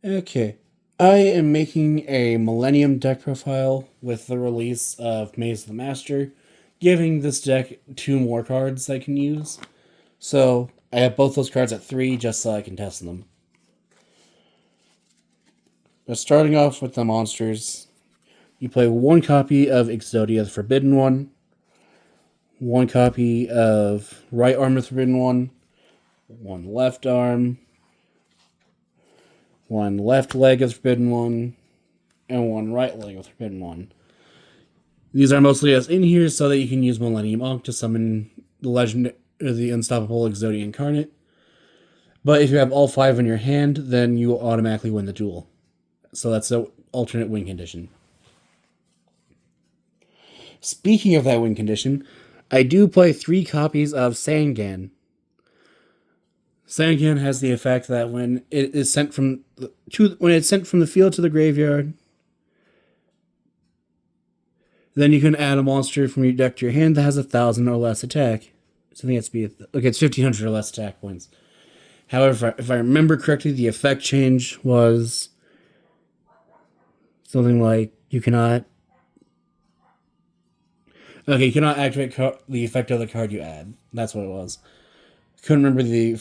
Okay. I am making a Millennium deck profile with the release of Maze of the Master, giving this deck two more cards I can use. So I have both those cards at 3 just so I can test them. But starting off with the monsters, you play one copy of Exodia the Forbidden One, one copy of Right Arm the Forbidden one left arm, one left leg of the Forbidden One, and one right leg of the Forbidden One. These are mostly as in here so that you can use Millennium Ankh to summon the legend or the unstoppable Exodia incarnate. But if you have all 5 in your hand, then you automatically win the duel. So that's the alternate win condition. Speaking of that win condition, I do play 3 copies of Sangan. Sangan has the effect that when it is sent from the field to the graveyard, then you can add a monster from your deck to your hand that has 1,000 or less attack. So I think it's it's 1,500 or less attack points. However, if I remember correctly, the effect change was something like you cannot. Okay, you cannot activate the effect of the card you add. That's what it was. Couldn't remember the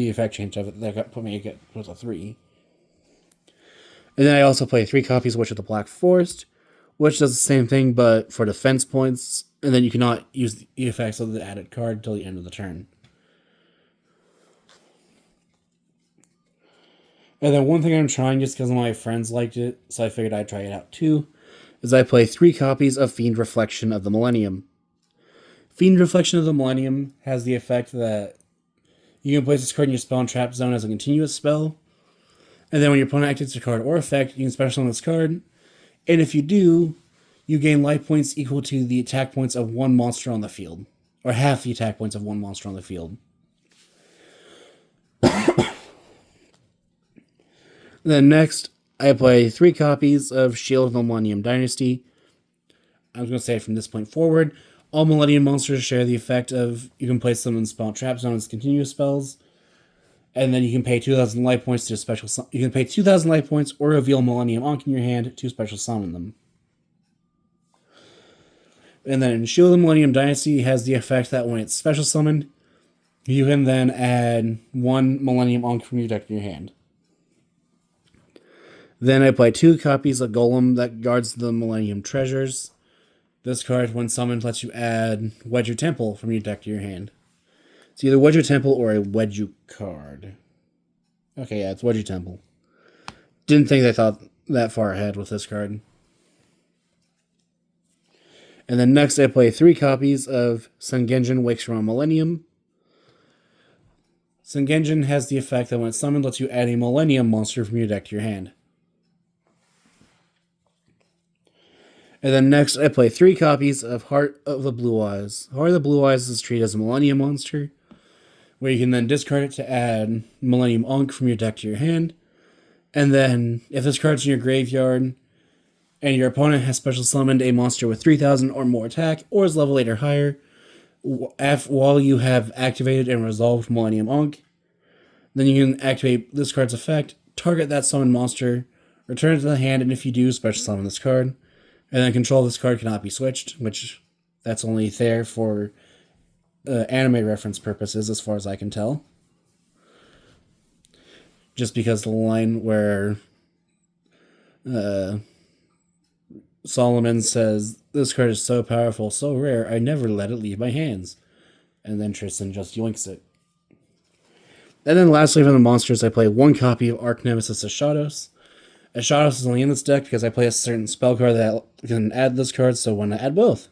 effect change of it. That put me was a 3. And then I also play 3 copies of Witch of the Black Forest, which does the same thing but for defense points. And then you cannot use the effects of the added card until the end of the turn. And then one thing I'm trying just because my friends liked it, so I figured I'd try it out too, is I play 3 copies of Fiend Reflection of the Millennium. Fiend Reflection of the Millennium has the effect that you can place this card in your spell and trap zone as a continuous spell. And then when your opponent activates a card or effect, you can special on this card. And if you do, you gain life points equal to the attack points of one monster on the field. Or half the attack points of one monster on the field. Then next, I play 3 copies of Shield of the Millennium Dynasty. I was going to say from this point forward, all Millennium monsters share the effect of you can place them in spell trap zone as continuous spells, and then you can pay 2,000 life points to special. You can pay 2,000 life points or reveal Millennium Ankh in your hand to special summon them. And then Shield of the Millennium Dynasty has the effect that when it's special summoned, you can then add 1 Millennium Ankh from your deck to your hand. Then I play 2 copies of Golem that guards the Millennium Treasures. This card, when summoned, lets you add Wedge Temple from your deck to your hand. It's either Wedge Temple or a Wedge card. Okay, yeah, it's Wedge Temple. Didn't think they thought that far ahead with this card. And then next I play 3 copies of Sengenjin Wakes from a Millennium. Sengenjin has the effect that when it's summoned, lets you add a Millennium monster from your deck to your hand. And then next, I play 3 copies of Heart of the Blue Eyes. Heart of the Blue Eyes is treated as a Millennium monster, where you can then discard it to add Millennium Ankh from your deck to your hand. And then, if this card's in your graveyard, and your opponent has special summoned a monster with 3,000 or more attack, or is level 8 or higher, while you have activated and resolved Millennium Ankh, then you can activate this card's effect, target that summoned monster, return it to the hand, and if you do, special summon this card. And then control of this card cannot be switched, which that's only there for anime reference purposes, as far as I can tell. Just because the line where Solomon says, "This card is so powerful, so rare, I never let it leave my hands." And then Tristan just yoinks it. And then lastly, for the monsters, I play 1 copy of Arch Nemesis Ashados. Ashados is only in this deck because I play a certain spell card that can add this card, so why not add both?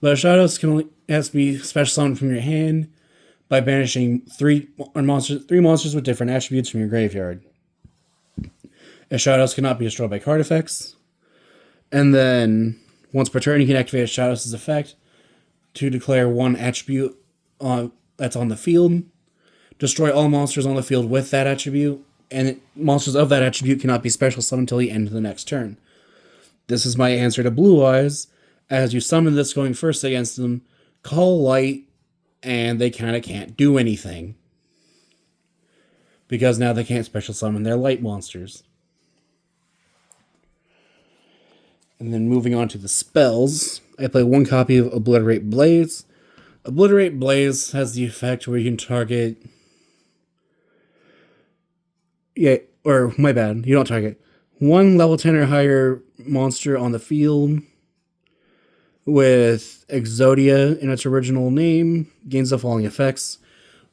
But Ashados has to be special summoned from your hand by banishing 3 monsters with different attributes from your graveyard. Ashados cannot be destroyed by card effects. And then, once per turn, you can activate Ashados' effect to declare 1 attribute that's on the field. Destroy all monsters on the field with that attribute, and monsters of that attribute cannot be special summoned until the end of the next turn. This is my answer to Blue Eyes. As you summon this going first against them, call light, and they kind of can't do anything. because now they can't special summon their light monsters. And then moving on to the spells, I play 1 copy of Obliterate Blaze. Obliterate Blaze has the effect where you can target... Yeah, or my bad, you don't target. 1 level 10 or higher monster on the field with Exodia in its original name gains the following effects,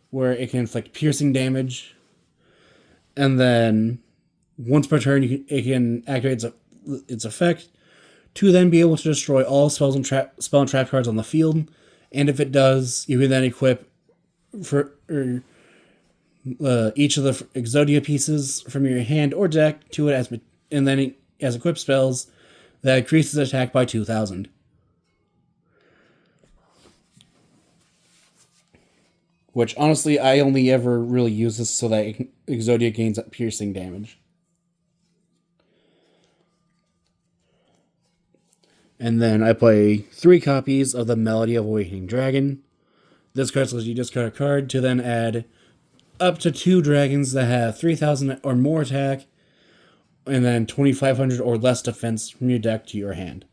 where it can inflict piercing damage, and then once per turn it can activate its effect to then be able to destroy all spell and trap cards on the field, and if it does, you can then equip for each of the Exodia pieces from your hand or deck to it and then it has equipped spells that increases attack by 2,000. Which, honestly, I only ever really use this so that Exodia gains piercing damage. And then I play 3 copies of the Melody of Awakening Dragon. This card lets you discard a card to then add up to 2 dragons that have 3,000 or more attack, and then 2,500 or less defense from your deck to your hand.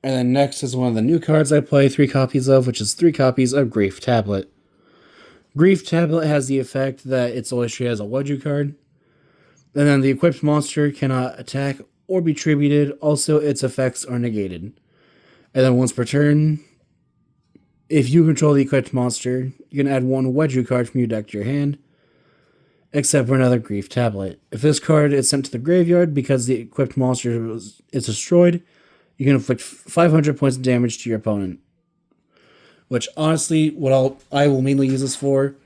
And then next is one of the new cards I play 3 copies of, which is 3 copies of Grief Tablet. Grief Tablet has the effect that it's always treated as a Wedju card. And then the equipped monster cannot attack or be tributed. Also, its effects are negated. And then once per turn, if you control the equipped monster, you can add 1 Wedju card from your deck to your hand, except for another Grief Tablet. If this card is sent to the graveyard because the equipped monster is destroyed, you can inflict 500 points of damage to your opponent. Which, honestly, what I will mainly use this for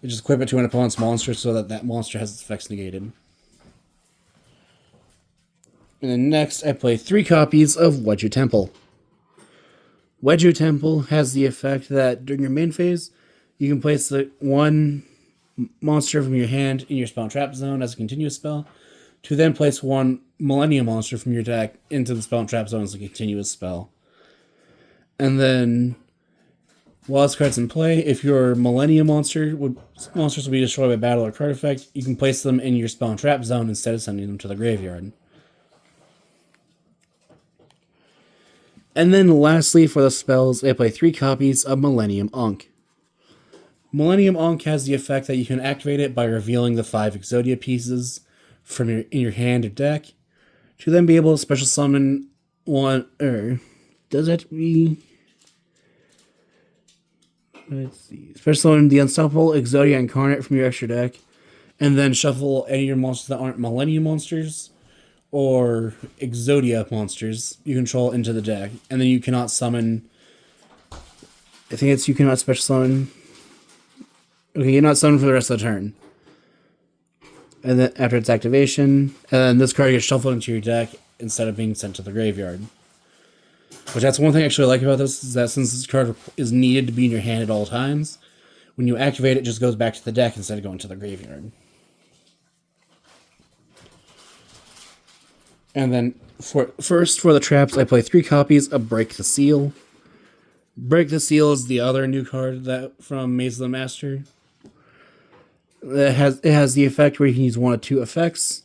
is just equip it to an opponent's monster so that that monster has its effects negated. And then next, I play 3 copies of Wedju Temple. Wedju Temple has the effect that during your main phase, you can place the 1 monster from your hand in your spell and trap zone as a continuous spell, to then place 1 Millennium monster from your deck into the spell and trap zone as a continuous spell. And then, while this card's in play, if your Millennium monsters will be destroyed by battle or card effect, you can place them in your spell and trap zone instead of sending them to the graveyard. And then lastly, for the spells, I play 3 copies of Millennium Ankh. Millennium Ankh has the effect that you can activate it by revealing the 5 Exodia pieces from in your hand or deck, to then be able to special summon 1, does that be... Let's see. Special summon the Unstoppable Exodia Incarnate from your extra deck, and then shuffle any of your monsters that aren't Millennium monsters, or Exodia monsters you control into the deck. And then you cannot summon... I think it's you cannot special summon... Okay, you're not summoned for the rest of the turn. And then after its activation, and then this card gets shuffled into your deck instead of being sent to the graveyard. Which that's one thing I actually like about this, is that since this card is needed to be in your hand at all times, when you activate it, it just goes back to the deck instead of going to the graveyard. And then for the traps, I play 3 copies of Break the Seal. Break the Seal is the other new card from Maze of the Master. It has the effect where you can use 1 of 2 effects,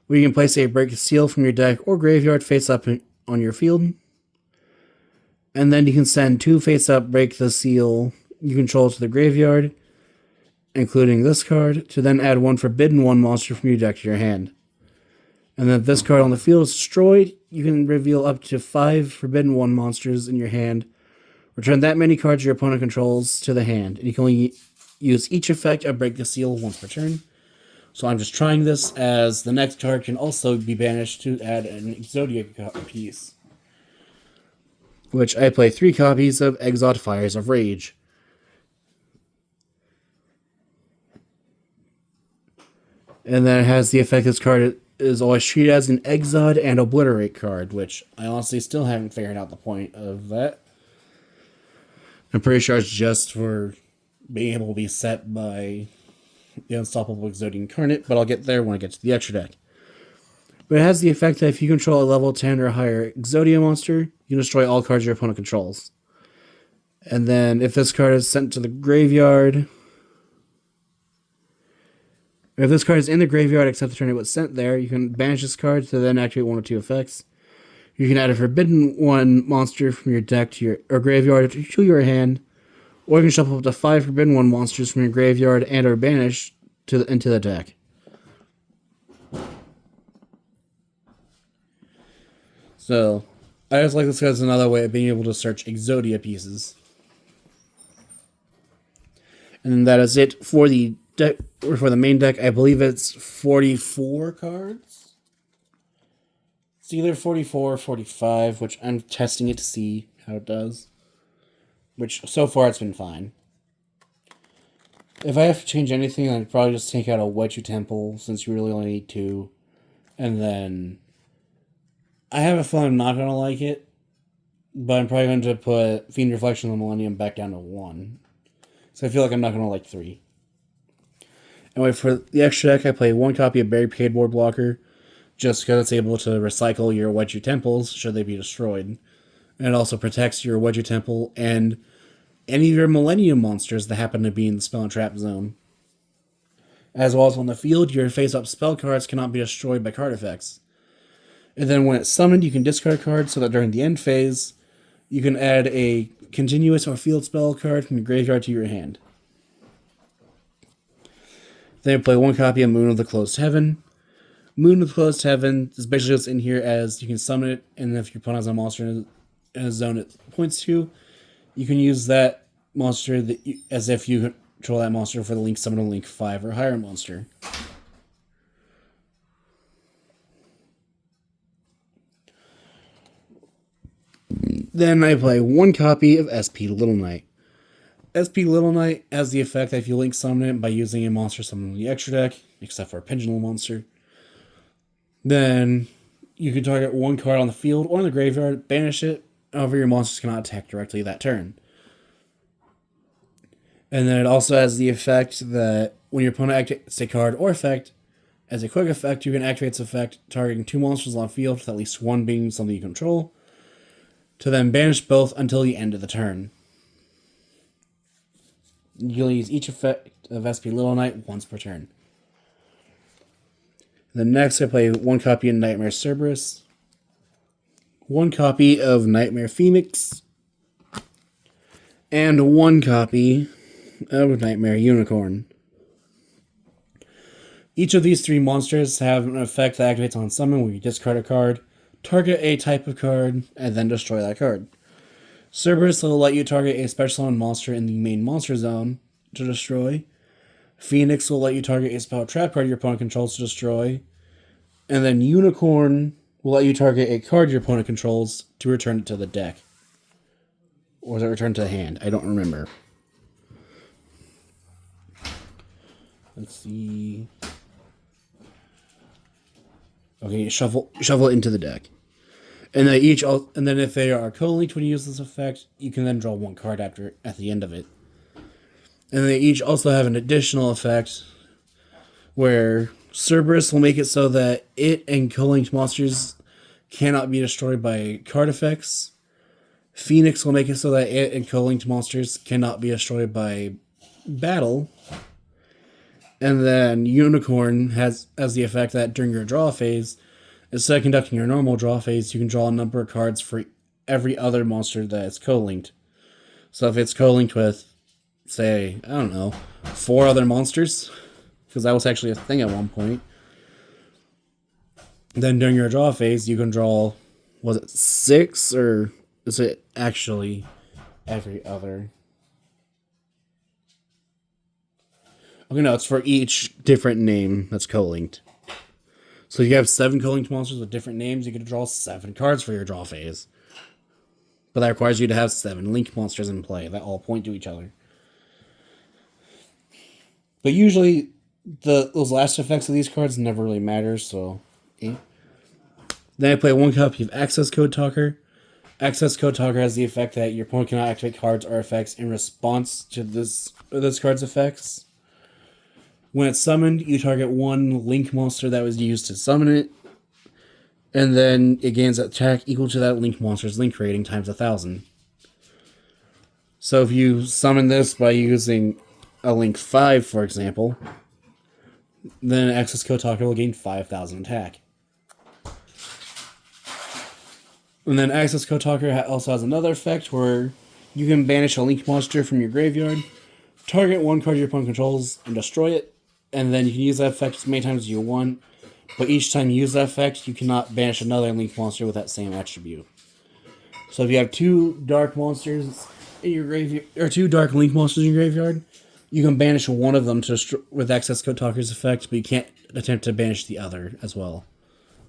where you can place a Break the Seal from your deck or graveyard face up on your field. And then you can send 2 face up Break the Seal you control to the graveyard, including this card, to then add 1 Forbidden 1 monster from your deck to your hand. And then if this card on the field is destroyed, you can reveal up to 5 Forbidden 1 monsters in your hand. Return that many cards your opponent controls to the hand, and you can only use each effect of Break the Seal once per turn. So I'm just trying this, as the next card can also be banished to add an Exodia piece. Which I play 3 copies of Exod Fires of Rage. And then it has the effect this card is always treated as an Exod and Obliterate card, which I honestly still haven't figured out the point of that. I'm pretty sure it's just for being able to be set by the Unstoppable Exodia Incarnate, but I'll get there when I get to the extra deck. But it has the effect that if you control a level 10 or higher Exodia monster, you can destroy all cards your opponent controls. And then if this card is sent to the graveyard, or if this card is in the graveyard except the turn it was sent there, you can banish this card to then activate one or two effects. You can add a Forbidden One monster from your deck to your or graveyard to your hand, or you can shuffle up to 5 Forbidden One monsters from your graveyard and or banish into the deck. So, I just like this as another way of being able to search Exodia pieces. And that is it for the deck, or for the main deck. I believe it's 44 cards. It's either 44 or 45, which I'm testing it to see how it does. Which, so far, it's been fine. If I have to change anything, I'd probably just take out a Wedge Temple, since you really only need 2. And then I have a feeling I'm not going to like it, but I'm probably going to put Fiend Reflection of the Millennium back down to 1. So I feel like I'm not going to like 3. Anyway, for the extra deck, I play 1 copy of Buried Payboard Blocker, just because it's able to recycle your Wedge Temples should they be destroyed. And it also protects your Wedge Temple and any of your Millennium monsters that happen to be in the Spell and Trap zone. As well as on the field, your face-up spell cards cannot be destroyed by card effects. And then when it's summoned, you can discard a card so that during the end phase, you can add a continuous or field spell card from your graveyard to your hand. Then I play 1 copy of Moon of the Closed Heaven. Moon of the Closed Heaven is basically what's in here, as you can summon it, and if your opponent has a monster in a zone it points to, you can use that monster as if you control that monster for the Link Summon a Link 5 or higher monster. Then I play 1 copy of SP Little Knight. SP Little Knight has the effect that if you Link Summon it by using a monster summoned in the extra deck, except for a Pendulum monster, then you can target 1 card on the field or in the graveyard, banish it, however your monsters cannot attack directly that turn. And then it also has the effect that when your opponent activates a card or effect, as a quick effect, you can activate this effect targeting 2 monsters on the field, with at least 1 being something you control, to then banish both until the end of the turn. You'll use each effect of SP Little Knight once per turn. Then next I play 1 copy of Nightmare Cerberus, 1 copy of Nightmare Phoenix, and 1 copy of Nightmare Unicorn. Each of these 3 monsters have an effect that activates on summon where you discard a card, target a type of card, and then destroy that card. Cerberus will let you target a special summon monster in the main monster zone to destroy. Phoenix will let you target a spell trap card your opponent controls to destroy. And then Unicorn will let you target a card your opponent controls to return it to the deck. Or is it returned to the hand? I don't remember. Let's see. Okay, shuffle it into the deck. And then if they are co-linked when you use this effect, you can then draw 1 card at the end of it. And they each also have an additional effect where Cerberus will make it so that it and co-linked monsters cannot be destroyed by card effects. Phoenix will make it so that it and co-linked monsters cannot be destroyed by battle. And then Unicorn has the effect that during your draw phase, instead of conducting your normal draw phase, you can draw a number of cards for every other monster that is co-linked. So if it's co-linked with, say, I don't know, 4 other monsters, because that was actually a thing at one point, then during your draw phase, you can draw, was it 6, or is it actually every other? Okay, no, it's for each different name that's co-linked. So you have 7 co-linked monsters with different names, you can draw 7 cards for your draw phase. But that requires you to have 7 linked monsters in play that all point to each other. But usually, those last effects of these cards never really matter, so... Eh. Then I play 1 copy of Access Code Talker. Access Code Talker has the effect that your opponent cannot activate cards or effects in response to this card's effects. When it's summoned, you target 1 link monster that was used to summon it, and then it gains attack equal to that link monster's link rating times 1,000. So if you summon this by using a Link 5, for example, then Access Code Talker will gain 5,000 attack. And then Access Code Talker also has another effect where you can banish a Link monster from your graveyard, target one card your opponent controls, and destroy it. And then you can use that effect as many times as you want. But each time you use that effect, you cannot banish another Link monster with that same attribute. So if you have two dark monsters in your graveyard, or two dark Link monsters in your graveyard, you can banish one of them with Access Code Talker's effect, but you can't attempt to banish the other as well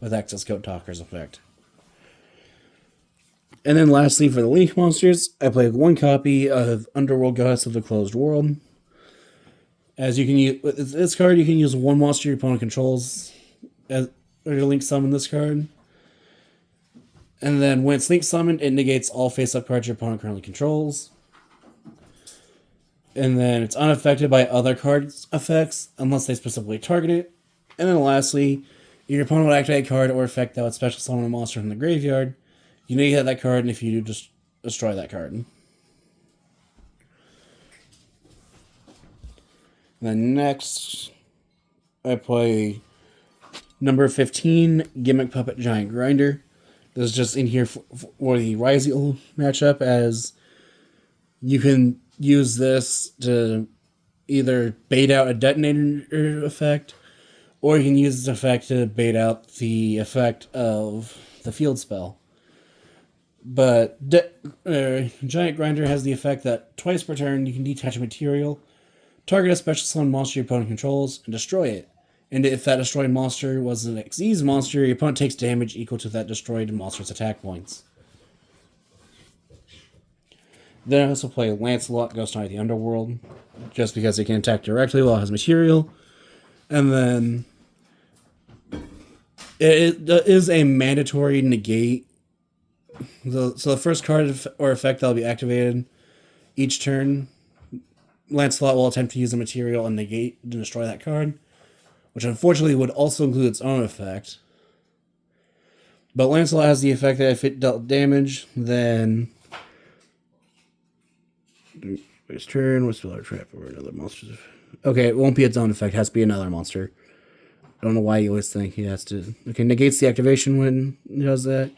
with Access Code Talker's effect. And then lastly, for the Link monsters, I play one copy of Underworld Goddess of the Closed World. As you can use with this card, you can use one monster your opponent controls or your Link summon this card. And then when it's Link summoned, it negates all face-up cards your opponent currently controls. And then it's unaffected by other cards' effects unless they specifically target it. And then lastly, your opponent will activate a card or effect that would special summon a monster from the graveyard. You negate that card, and if you do, just destroy that card. And then next, I play number 15, Gimmick Puppet Giant Grinder. This is just in here for the Ryziel matchup, as you can use this to either bait out a detonator effect, or you can use this effect to bait out the effect of the field spell. But Giant Grinder has the effect that twice per turn you can detach a material, target a special summon monster your opponent controls, and destroy it. And if that destroyed monster was an Xyz monster, your opponent takes damage equal to that destroyed monster's attack points. Then I also play Lancelot, Ghost Knight of the Underworld, just because it can attack directly while it has material. And then it is a mandatory negate. So the first card or effect that will be activated each turn, Lancelot will attempt to use a material and negate to destroy that card, which unfortunately would also include its own effect. But Lancelot has the effect that if it dealt damage, then his turn. What's the other trap or another monster? Okay, it won't be its own effect. It has to be another monster. I don't know why you always think he has to. Okay, negates the activation when he does that.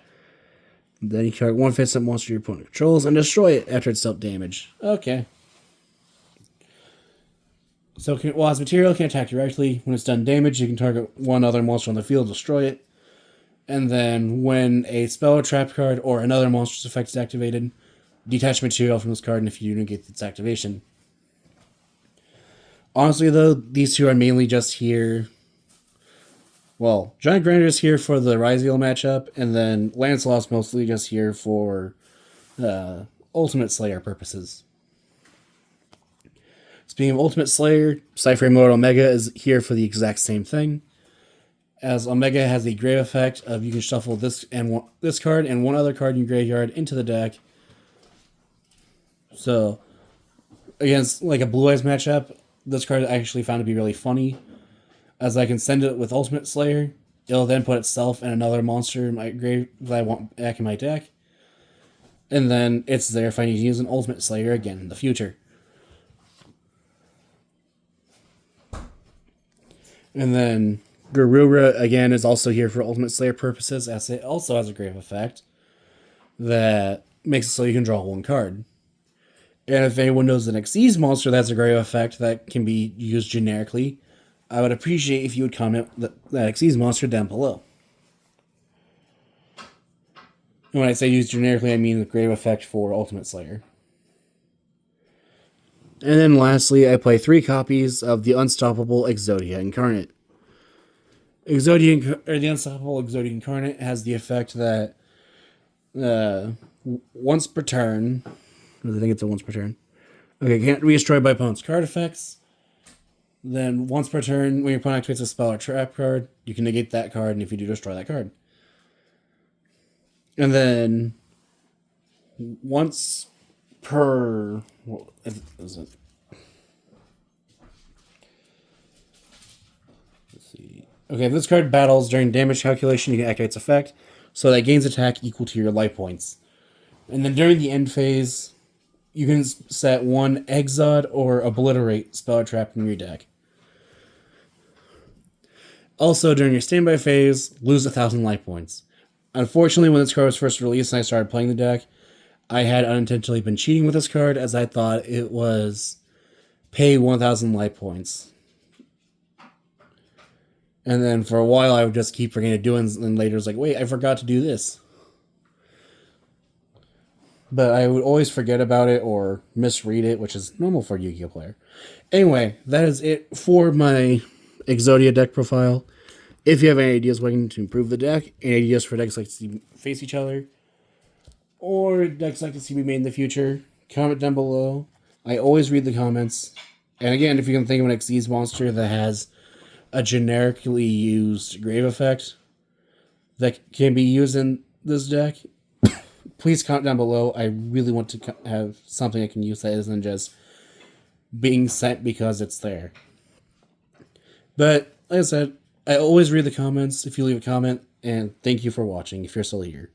Then you target one face-up monster your opponent controls and destroy it after it's dealt damage. Okay. So while its material can attack directly, when it's done damage, you can target one other monster on the field, destroy it. And then when a spell or trap card or another monster's effect is activated, detach material from this card, and if you negate its activation. Honestly, though, these two are mainly just here. Well, Giant Grinder is here for the Ryziel matchup, and then Lancelot's mostly just here for Ultimate Slayer purposes. Speaking of Ultimate Slayer, Cypher Mode Omega is here for the exact same thing. As Omega has the grave effect of you can shuffle this card and one other card in your graveyard into the deck. So, against like a Blue Eyes matchup, this card I actually found to be really funny. As I can send it with Ultimate Slayer, it'll then put itself and another monster in my grave that I want back in my deck. And then it's there if I need to use an Ultimate Slayer again in the future. And then Garura, again, is also here for Ultimate Slayer purposes, as it also has a grave effect that makes it so you can draw one card. And if anyone knows an Xyz monster that's a grave effect that can be used generically, I would appreciate if you would comment that Xyz monster down below. And when I say used generically, I mean the grave effect for Ultimate Slayer. And then lastly, I play 3 copies of the Unstoppable Exodia Incarnate. The Unstoppable Exodia Incarnate has the effect that once per turn, I think it's a once per turn. Okay, can't be destroyed by opponent's card effects. Then once per turn, when your opponent activates a spell or trap card, you can negate that card, and if you do, destroy that card. And then once per... What is it? Let's see. Okay, if this card battles during damage calculation, you can activate its effect, so that gains attack equal to your life points. And then during the end phase, you can set one Exod or Obliterate spell trap in your deck. Also, during your standby phase, lose 1,000 life points. Unfortunately, when this card was first released and I started playing the deck, I had unintentionally been cheating with this card as I thought it was pay 1,000 life points. And then for a while, I would just keep forgetting to do it, and later it was like, wait, I forgot to do this. But I would always forget about it or misread it, which is normal for a Yu-Gi-Oh player. Anyway, that is it for my Exodia deck profile. If you have any ideas wanting to improve the deck, any ideas for decks like to see face each other, or decks like to see me made in the future, comment down below. I always read the comments. And again, if you can think of an Xyz monster that has a generically used grave effect that can be used in this deck, please comment down below. I really want to have something I can use that isn't just being sent because it's there. But like I said, I always read the comments if you leave a comment, and thank you for watching if you're still here.